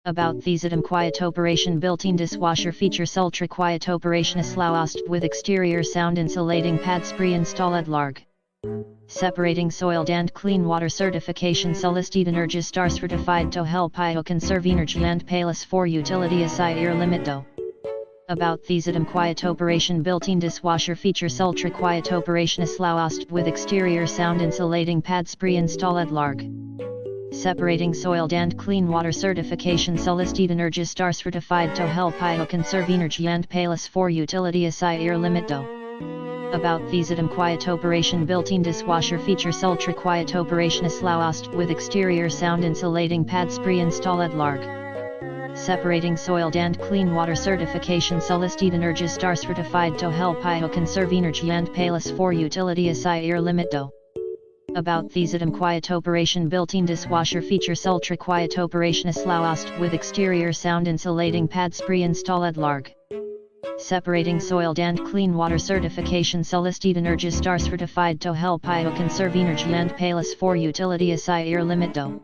About these item quiet operation built-in dishwasher features ultra quiet operation slowast with exterior sound insulating pads pre-installed larg. Separating soiled and clean water certification solicited energy star certified to help IO conserve energy and payless for utility aside air limit do. About these item quiet operation built-in dishwasher features ultra quiet operation slowast with exterior sound insulating pads pre-installed larg. Separating soiled and clean water certification solicited energy star certified to help IO conserve energy and payless for utility aside air limit do. About these item quiet operation built-in dishwasher features ultra quiet operation slowast with exterior sound insulating pads pre-installed larg. Separating soiled and clean water certification solicited energy star certified to help IO conserve energy and payless for utility aside air limit do. About these item quiet operation built-in dishwasher features ultra quiet operation slowast with exterior sound insulating pads pre-installed larg. Separating soiled and clean water certification solicited energy star certified to help IO conserve energy and payless for utility aside air limit do.